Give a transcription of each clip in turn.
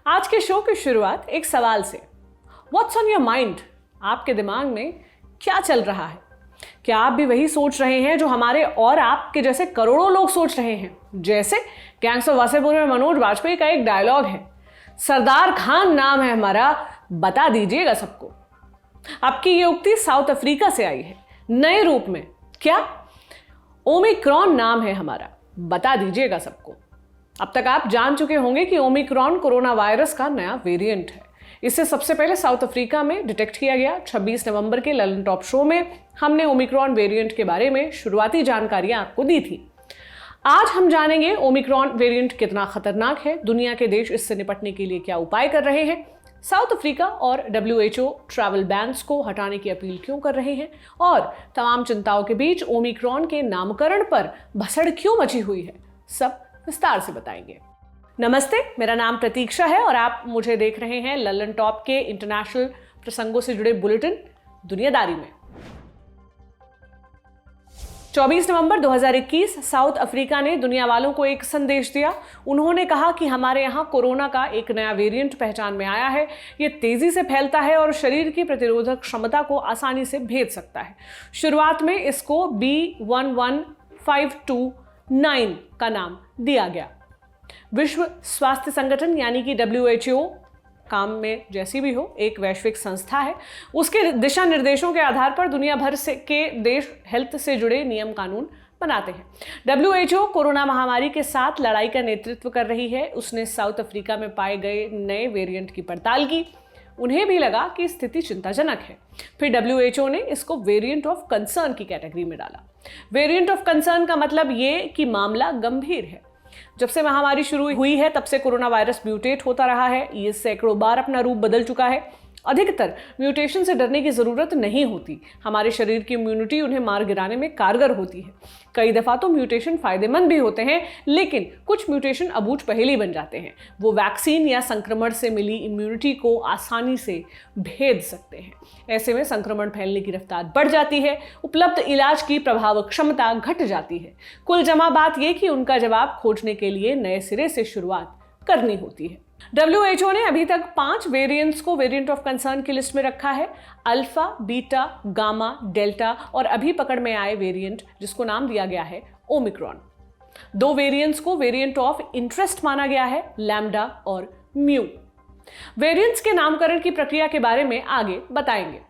आज के शो की शुरुआत एक सवाल से। What's on your mind? आपके दिमाग में क्या चल रहा है? क्या आप भी वही सोच रहे हैं जो हमारे और आपके जैसे करोड़ों लोग सोच रहे हैं? जैसे गैंग्स ऑफ वासेपुर में मनोज वाजपेयी का एक डायलॉग है, सरदार खान नाम है हमारा, बता दीजिएगा सबको। आपकी ये उक्ति साउथ अफ्रीका से आई है, नए रूप में। क्या? ओमिक्रॉन नाम है हमारा, बता दीजिएगा सबको। अब तक आप जान चुके होंगे कि ओमिक्रॉन कोरोना वायरस का नया वेरिएंट है। इसे सबसे पहले साउथ अफ्रीका में डिटेक्ट किया गया। 26 नवंबर के ललन टॉप शो में हमने ओमिक्रॉन वेरिएंट के बारे में शुरुआती जानकारियां आपको दी थी। आज हम जानेंगे ओमिक्रॉन वेरिएंट कितना खतरनाक है, दुनिया के देश इससे निपटने के लिए क्या उपाय कर रहे हैं, साउथ अफ्रीका और WHO ट्रैवल बैन्स को हटाने की अपील क्यों कर रहे हैं, और तमाम चिंताओं के बीच ओमिक्रॉन के नामकरण पर भसड़ क्यों मची हुई है, सब विस्तार से बताएंगे। नमस्ते, मेरा नाम प्रतीक्षा है और आप मुझे देख रहे हैं ललन टॉप के इंटरनेशनल प्रसंगों से जुड़े बुलेटिन दुनियादारी में। 24 नवंबर 2021 साउथ अफ्रीका ने दुनिया वालों को एक संदेश दिया। उन्होंने कहा कि हमारे यहाँ कोरोना का एक नया वेरिएंट पहचान में आया है। ये तेजी से फैलता है और शरीर की प्रतिरोधक क्षमता को आसानी से भेद सकता है। शुरुआत में इसको B11529 का नाम दिया गया। विश्व स्वास्थ्य संगठन यानी कि WHO, काम में जैसी भी हो, एक वैश्विक संस्था है। उसके दिशा निर्देशों के आधार पर दुनिया भर से के देश हेल्थ से जुड़े नियम कानून बनाते हैं। WHO कोरोना महामारी के साथ लड़ाई का नेतृत्व कर रही है। उसने साउथ अफ्रीका में पाए गए नए वेरिएंट की पड़ताल की। उन्हें भी लगा कि स्थिति चिंताजनक है। फिर WHO ने इसको वेरिएंट ऑफ कंसर्न की कैटेगरी में डाला। वेरिएंट ऑफ कंसर्न का मतलब ये कि मामला गंभीर है। जब से महामारी शुरू हुई है तब से कोरोना वायरस म्यूटेट होता रहा है। ये सैकड़ों बार अपना रूप बदल चुका है। अधिकतर म्यूटेशन से डरने की जरूरत नहीं होती। हमारे शरीर की इम्यूनिटी उन्हें मार गिराने में कारगर होती है। कई दफा तो म्यूटेशन फायदेमंद भी होते हैं, लेकिन कुछ म्यूटेशन अबूझ पहेली बन जाते हैं। वो वैक्सीन या संक्रमण से मिली इम्यूनिटी को आसानी से भेद सकते हैं। ऐसे में संक्रमण फैलने की रफ्तार बढ़ जाती है, उपलब्ध इलाज की प्रभाव क्षमता घट जाती है। कुल जमा बात यह कि उनका जवाब खोजने के लिए नए सिरे से शुरुआत करनी होती है। WHO ने अभी तक 5 वेरिएंट्स को वेरिएंट ऑफ कंसर्न की लिस्ट में रखा है, अल्फा, बीटा, गामा, डेल्टा और अभी पकड़ में आए वेरिएंट जिसको नाम दिया गया है ओमिक्रॉन। 2 वेरिएंट्स को वेरिएंट ऑफ इंटरेस्ट माना गया है, लैम्डा और म्यू। वेरिएंट्स के नामकरण की प्रक्रिया के बारे में आगे बताएंगे।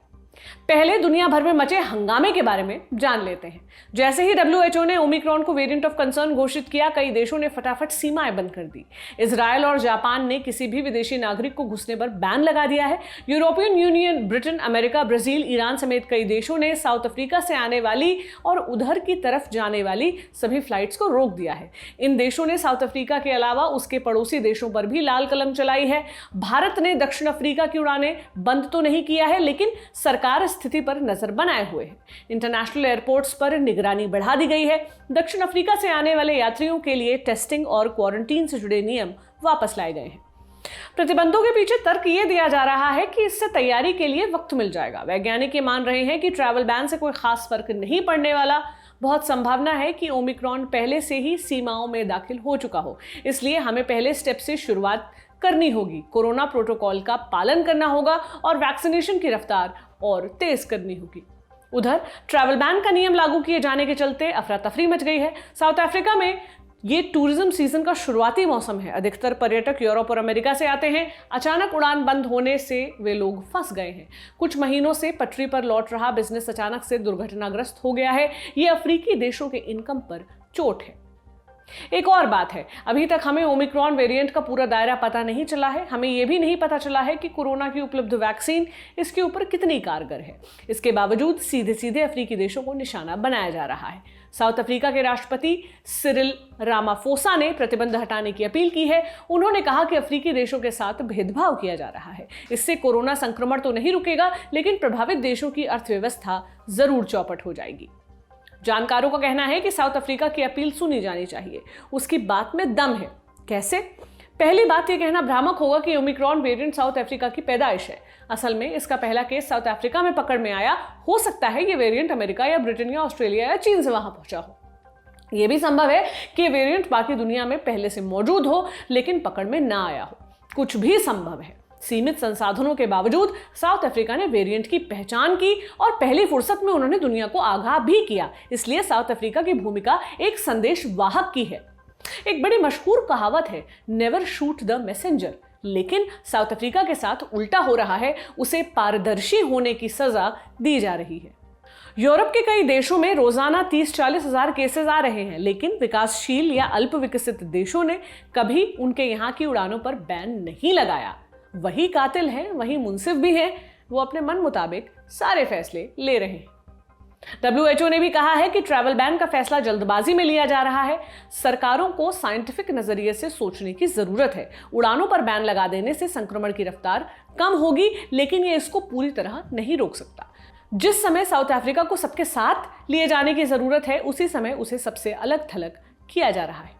पहले दुनिया भर में मचे हंगामे के बारे में जान लेते हैं। जैसे ही WHO ने ओमिक्रॉन को वेरिएंट ऑफ कंसर्न घोषित किया, कई देशों ने फटाफट सीमाएं बंद कर दी। इजराइल और जापान ने किसी भी विदेशी नागरिक को घुसने पर बैन लगा दिया है। European union, Britain, America, Brazil, Iran समेत कई देशों ने साउथ अफ्रीका से आने वाली और उधर की तरफ जाने वाली सभी फ्लाइट्स को रोक दिया है। इन देशों ने साउथ अफ्रीका के अलावा उसके पड़ोसी देशों पर भी लाल कलम चलाई है। भारत ने दक्षिण अफ्रीका की उड़ानें बंद तो नहीं किया है, लेकिन सरकार स्थिति पर नजर बनाए हुए है। इंटरनेशनल एयरपोर्ट्स पर निगरानी बढ़ा दी गई है। दक्षिण अफ्रीका से आने वाले यात्रियों के लिए टेस्टिंग और क्वारंटीन से जुड़े नियम वापस लाए गए हैं। प्रतिबंधों के पीछे तर्क यह दिया जा रहा है कि इससे तैयारी के लिए वक्त मिल जाएगा। वैज्ञानिक ये मान रहे हैं कि ट्रैवल बैन से कोई खास फर्क नहीं पड़ने वाला। बहुत संभावना है कि ओमिक्रॉन पहले से ही सीमाओं में दाखिल हो चुका हो, इसलिए हमें पहले स्टेप से शुरुआत करनी होगी। कोरोना प्रोटोकॉल का पालन करना होगा और वैक्सीनेशन की रफ्तार और तेज करनी होगी। उधर ट्रैवल बैन का नियम लागू किए जाने के चलते अफरा तफरी मच गई है। साउथ अफ्रीका में ये टूरिज्म सीजन का शुरुआती मौसम है। अधिकतर पर्यटक यूरोप और अमेरिका से आते हैं। अचानक उड़ान बंद होने से वे लोग फंस गए हैं। कुछ महीनों से पटरी पर लौट रहा बिजनेस अचानक से दुर्घटनाग्रस्त हो गया है। ये अफ्रीकी देशों के इनकम पर चोट है। एक और बात है, अभी तक हमें ओमिक्रॉन वेरिएंट का पूरा दायरा पता नहीं चला है। हमें यह भी नहीं पता चला है कि कोरोना की उपलब्ध वैक्सीन इसके ऊपर कितनी कारगर है। इसके बावजूद सीधे सीधे अफ्रीकी देशों को निशाना बनाया जा रहा है। साउथ अफ्रीका के राष्ट्रपति सिरिल रामाफोसा ने प्रतिबंध हटाने की अपील की है। उन्होंने कहा कि अफ्रीकी देशों के साथ भेदभाव किया जा रहा है। इससे कोरोना संक्रमण तो नहीं रुकेगा, लेकिन प्रभावित देशों की अर्थव्यवस्था जरूर चौपट हो जाएगी। जानकारों का कहना है कि साउथ अफ्रीका की अपील सुनी जानी चाहिए। उसकी बात में दम है। कैसे? पहली बात यह कहना भ्रामक होगा कि ओमिक्रॉन वेरिएंट साउथ अफ्रीका की पैदाइश है। असल में इसका पहला केस साउथ अफ्रीका में पकड़ में आया। हो सकता है ये वेरिएंट अमेरिका या ब्रिटेन या ऑस्ट्रेलिया या चीन से वहां पहुंचा हो। यह भी संभव है कि वेरिएंट बाकी दुनिया में पहले से मौजूद हो लेकिन पकड़ में ना आया हो। कुछ भी संभव है। सीमित संसाधनों के बावजूद साउथ अफ्रीका ने वेरिएंट की पहचान की और पहली फुर्सत में उन्होंने दुनिया को आगाह भी किया। इसलिए साउथ अफ्रीका की भूमिका एक संदेश वाहक की है। एक बड़ी मशहूर कहावत है, नेवर शूट द मैसेंजर, लेकिन साउथ अफ्रीका के साथ उल्टा हो रहा है, उसे पारदर्शी होने की सजा दी जा रही है। यूरोप के कई देशों में रोजाना 30-40 हजार केसेस आ रहे हैं, लेकिन विकासशील या अल्प विकसित देशों ने कभी उनके यहाँ की उड़ानों पर बैन नहीं लगाया। वही कातिल हैं, वही मुंसिफ भी हैं, वो अपने मन मुताबिक सारे फैसले ले रहे हैं। WHO ने भी कहा है कि ट्रैवल बैन का फैसला जल्दबाजी में लिया जा रहा है। सरकारों को साइंटिफिक नजरिए से सोचने की जरूरत है। उड़ानों पर बैन लगा देने से संक्रमण की रफ्तार कम होगी, लेकिन ये इसको पूरी तरह नहीं रोक सकता। जिस समय साउथ अफ्रीका को सबके साथ लिए जाने की जरूरत है, उसी समय उसे सबसे अलग थलग किया जा रहा है।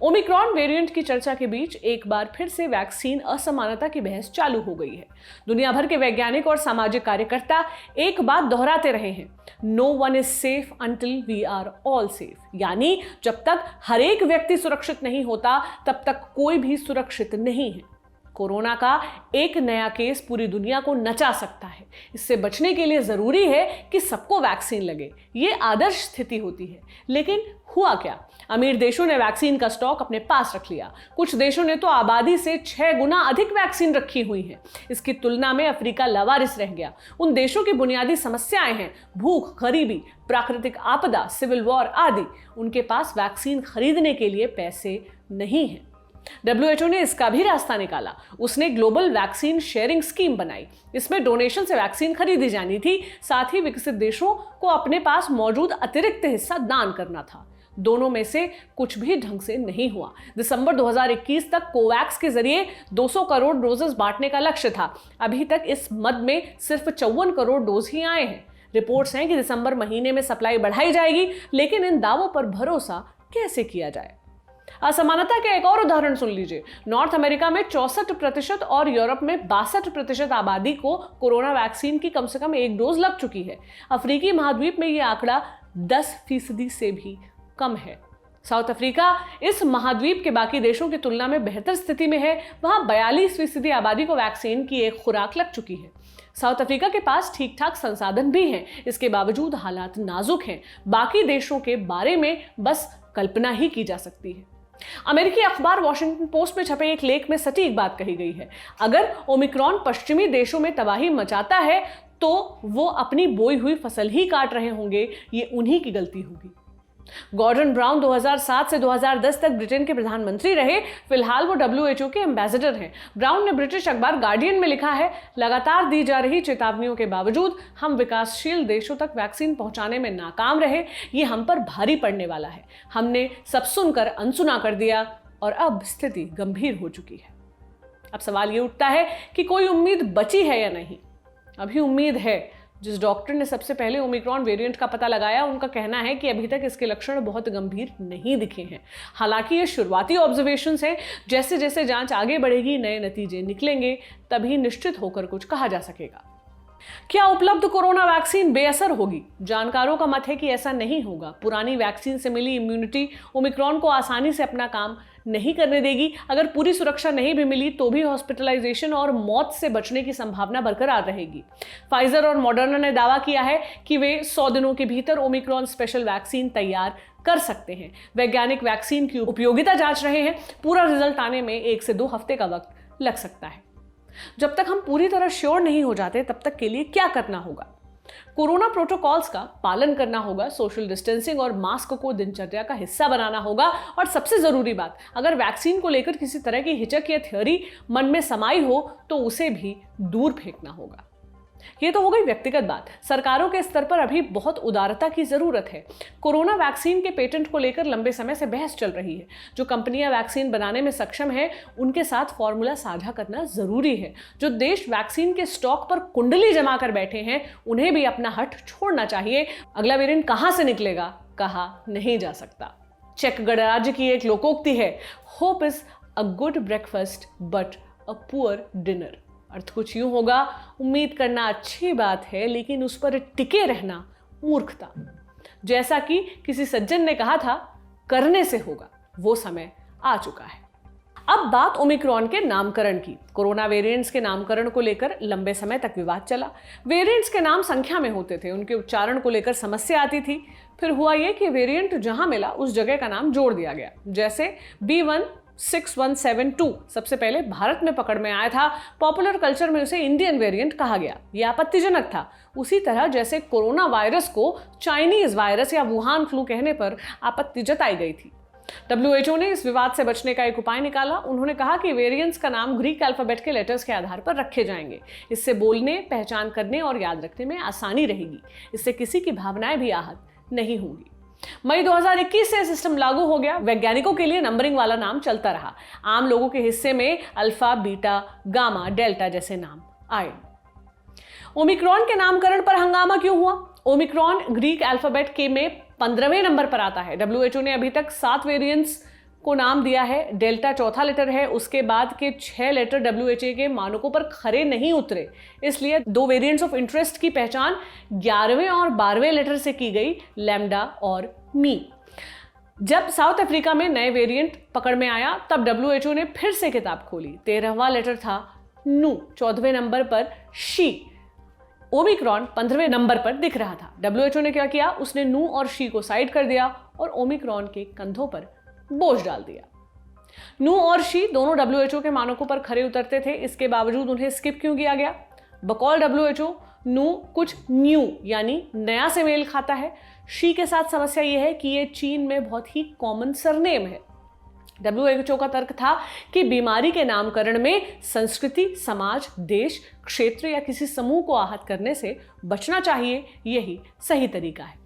ओमिक्रॉन वेरिएंट की चर्चा के बीच एक बार फिर से वैक्सीन असमानता की बहस चालू हो गई है। दुनिया भर के वैज्ञानिक और सामाजिक कार्यकर्ता एक बात दोहराते रहे हैं, no one is safe until we are all safe. यानी जब तक हर एक व्यक्ति सुरक्षित नहीं होता, तब तक कोई भी सुरक्षित नहीं है। कोरोना का एक नया केस पूरी दुनिया को नचा सकता है। इससे बचने के लिए जरूरी है कि सबको वैक्सीन लगे। ये आदर्श स्थिति होती है, लेकिन हुआ क्या? अमीर देशों ने वैक्सीन का स्टॉक अपने पास रख लिया। कुछ देशों ने तो आबादी से 6 गुना अधिक वैक्सीन रखी हुई है। इसकी तुलना में अफ्रीका लावारिस रह गया। उन देशों की बुनियादी समस्याएं हैं, भूख, गरीबी, प्राकृतिक आपदा, सिविल वॉर आदि। उनके पास वैक्सीन खरीदने के लिए पैसे नहीं हैं। WHO ने इसका भी रास्ता निकाला। उसने ग्लोबल वैक्सीन शेयरिंग स्कीम बनाई। इसमें डोनेशन से वैक्सीन खरीदी जानी थी, साथ ही विकसित देशों को अपने पास मौजूद अतिरिक्त हिस्सा दान करना था। दोनों में से कुछ भी ढंग से नहीं हुआ। दिसंबर 2021 तक कोवैक्स के जरिए 200 करोड़ डोजेस बांटने का लक्ष्य था। अभी तक इस मद में सिर्फ 54 करोड़ डोज ही आए हैं। रिपोर्ट्स हैं कि दिसंबर महीने में सप्लाई बढ़ाई जाएगी, लेकिन इन दावों पर भरोसा कैसे किया जाए? असमानता का एक और उदाहरण सुन लीजिए। नॉर्थ अमेरिका में 64% और यूरोप में 62% आबादी को कोरोना वैक्सीन की कम से कम एक डोज लग चुकी है। अफ्रीकी महाद्वीप में यह आंकड़ा 10% से भी कम है। साउथ अफ्रीका इस महाद्वीप के बाकी देशों की तुलना में बेहतर स्थिति में है। वहां 42% आबादी को वैक्सीन की एक खुराक लग चुकी है। साउथ अफ्रीका के पास ठीक ठाक संसाधन भी हैं, इसके बावजूद हालात नाजुक हैं। बाकी देशों के बारे में बस कल्पना ही की जा सकती है। अमेरिकी अखबार वॉशिंगटन पोस्ट में छपे एक लेख में सटीक बात कही गई है। अगर ओमिक्रॉन पश्चिमी देशों में तबाही मचाता है, तो वो अपनी बोई हुई फसल ही काट रहे होंगे। ये उन्हीं की गलती होगी। गॉर्डन ब्राउन 2007 से 2010 तक ब्रिटेन के प्रधानमंत्री रहे। फिलहाल वो WHO के एम्बेसडर हैं। ब्राउन ने ब्रिटिश अखबार गार्डियन में लिखा है, लगातार दी जा रही चेतावनियों के बावजूद हम विकासशील देशों तक वैक्सीन पहुंचाने में नाकाम रहे। ये हम पर भारी पड़ने वाला है। हमने सब सुनकर अनसुना कर दिया और अब स्थिति गंभीर हो चुकी है। अब सवाल ये उठता है कि कोई उम्मीद बची है या नहीं? अभी उम्मीद है। जिस डॉक्टर ने सबसे पहले ओमिक्रॉन वेरिएंट का पता लगाया, उनका कहना है कि अभी तक इसके लक्षण बहुत गंभीर नहीं दिखे हैं। हालांकि ये शुरुआती ऑब्जर्वेशंस हैं। जैसे जैसे जांच आगे बढ़ेगी, नए नतीजे निकलेंगे, तभी निश्चित होकर कुछ कहा जा सकेगा। क्या उपलब्ध कोरोना वैक्सीन बेअसर होगी? जानकारों का मत है कि ऐसा नहीं होगा। पुरानी वैक्सीन से मिली इम्यूनिटी ओमिक्रॉन को आसानी से अपना काम नहीं करने देगी। अगर पूरी सुरक्षा नहीं भी मिली तो भी हॉस्पिटलाइजेशन और मौत से बचने की संभावना बरकरार रहेगी। फाइजर और मॉडर्ना ने दावा किया है कि वे 100 दिनों के भीतर ओमिक्रॉन स्पेशल वैक्सीन तैयार कर सकते हैं। वैज्ञानिक वैक्सीन की उपयोगिता जांच रहे हैं। पूरा रिजल्ट आने में 1 से 2 हफ्ते का वक्त लग सकता है। जब तक हम पूरी तरह श्योर नहीं हो जाते, तब तक के लिए क्या करना होगा? कोरोना प्रोटोकॉल्स का पालन करना होगा। सोशल डिस्टेंसिंग और मास्क को दिनचर्या का हिस्सा बनाना होगा। और सबसे जरूरी बात, अगर वैक्सीन को लेकर किसी तरह की हिचक या थ्योरी मन में समाई हो तो उसे भी दूर फेंकना होगा। ये तो हो गई व्यक्तिगत बात। सरकारों के स्तर पर अभी बहुत उदारता की जरूरत है। कोरोना वैक्सीन के पेटेंट को लेकर लंबे समय से बहस चल रही है। जो कंपनियां वैक्सीन बनाने में सक्षम हैं, उनके साथ फॉर्मूला साझा करना जरूरी है। जो देश वैक्सीन के स्टॉक पर कुंडली जमा कर बैठे हैं, उन्हें भी अपना हट छोड़ना चाहिए। अगला वेरिएंट कहां से निकलेगा, कहा नहीं जा सकता। चेक गणराज्य की एक लोकोक्ति है, hope is a good breakfast but a poor dinner. अर्थ कुछ यूं होगा, उम्मीद करना अच्छी बात है, लेकिन उस पर टिके रहना मूर्खता। जैसा कि किसी सज्जन ने कहा था, करने से होगा, वो समय आ चुका है। अब बात ओमिक्रॉन के नामकरण की। कोरोना वेरिएंट्स के नामकरण को लेकर लंबे समय तक विवाद चला। वेरिएंट्स के नाम संख्या में होते थे, उनके उच्चारण को लेकर समस्या आती थी। फिर हुआ ये कि वेरिएंट जहां मिला उस जगह का नाम जोड़ दिया गया। जैसे B16172 सबसे पहले भारत में पकड़ में आया था, पॉपुलर कल्चर में उसे इंडियन वेरिएंट कहा गया। यह आपत्तिजनक था। उसी तरह जैसे कोरोना वायरस को चाइनीज वायरस या वुहान फ्लू कहने पर आपत्ति जताई गई थी। WHO ने इस विवाद से बचने का एक उपाय निकाला। उन्होंने कहा कि वेरिएंट्स का नाम ग्रीक अल्फाबेट के लेटर्स के आधार पर रखे जाएंगे। इससे बोलने, पहचान करने और याद रखने में आसानी रहेगी। इससे किसी की भावनाएं भी आहत नहीं होंगी। मई 2021 से सिस्टम लागू हो गया। वैज्ञानिकों के लिए नंबरिंग वाला नाम चलता रहा। आम लोगों के हिस्से में अल्फा, बीटा, गामा, डेल्टा जैसे नाम आए। ओमिक्रॉन के नामकरण पर हंगामा क्यों हुआ? ओमिक्रॉन ग्रीक अल्फाबेट के में 15वें नंबर पर आता है। WHO ने अभी तक 7 वेरिएंट्स को नाम दिया है। डेल्टा चौथा लेटर है। उसके बाद के 6 लेटर WHO के मानकों पर खरे नहीं उतरे, इसलिए 2 वेरिएंट्स ऑफ इंटरेस्ट की पहचान 11वें और 12वें लेटर से की गई, लैम्डा और मी। जब साउथ अफ्रीका में नए वेरिएंट पकड़ में आया तब WHO ने फिर से किताब खोली। 13वां लेटर था नू, 14वें नंबर पर शी। ओमिक्रॉन 15वें नंबर पर दिख रहा था। WHO ने क्या किया, उसने नू और शी को साइड कर दिया और ओमिक्रॉन के कंधों पर बोझ डाल दिया। नू और शी दोनों WHO के मानकों पर खरे उतरते थे, इसके बावजूद उन्हें स्किप क्यों किया गया? बकौल WHO नू कुछ न्यू यानी नया से मेल खाता है। शी के साथ समस्या यह है कि यह चीन में बहुत ही कॉमन सरनेम है। WHO का तर्क था कि बीमारी के नामकरण में संस्कृति, समाज, देश, क्षेत्र या किसी समूह को आहत करने से बचना चाहिए, यही सही तरीका है।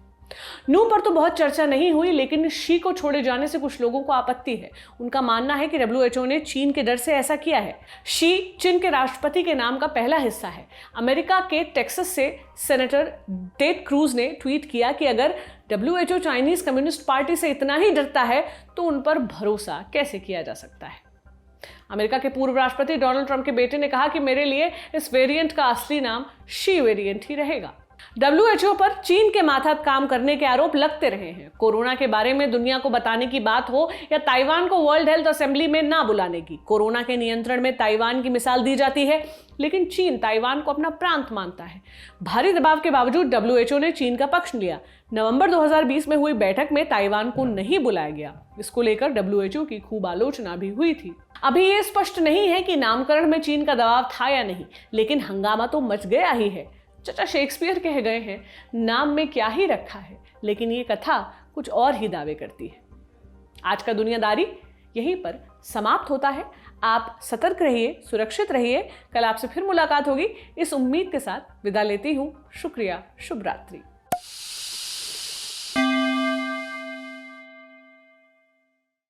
नू पर तो बहुत चर्चा नहीं हुई, लेकिन शी को छोड़े जाने से कुछ लोगों को आपत्ति है। उनका मानना है कि WHO ने चीन के डर से ऐसा किया है। शी चीन के राष्ट्रपति के नाम का पहला हिस्सा है। अमेरिका के टेक्सास से सेनेटर टेड क्रूज ने ट्वीट किया कि अगर WHO चाइनीज कम्युनिस्ट पार्टी से इतना ही डरता है तो उन पर भरोसा कैसे किया जा सकता है। अमेरिका के पूर्व राष्ट्रपति डोनाल्ड ट्रंप के बेटे ने कहा कि मेरे लिए इस वेरिएंट का असली नाम शी वेरिएंट ही रहेगा। WHO पर चीन के माथात काम करने के आरोप लगते रहे हैं। कोरोना के बारे में दुनिया को बताने की बात हो या ताइवान को वर्ल्ड हेल्थ असेंबली में ना बुलाने की, कोरोना के नियंत्रण में ताइवान की मिसाल दी जाती है, लेकिन चीन ताइवान को अपना प्रांत मानता है। भारी दबाव के बावजूद WHO ने चीन का पक्ष लिया। नवंबर 2020 में हुई बैठक में ताइवान को नहीं बुलाया गया। इसको लेकर WHO की खूब आलोचना भी हुई थी। अभी ये स्पष्ट नहीं है कि नामकरण में चीन का दबाव था या नहीं, लेकिन हंगामा तो मच गया ही है। चाचा शेक्सपियर कह गए हैं, नाम में क्या ही रखा है, लेकिन ये कथा कुछ और ही दावे करती है। आज का दुनियादारी यहीं पर समाप्त होता है। आप सतर्क रहिए, सुरक्षित रहिए। कल आपसे फिर मुलाकात होगी, इस उम्मीद के साथ विदा लेती हूँ। शुक्रिया, शुभ रात्रि।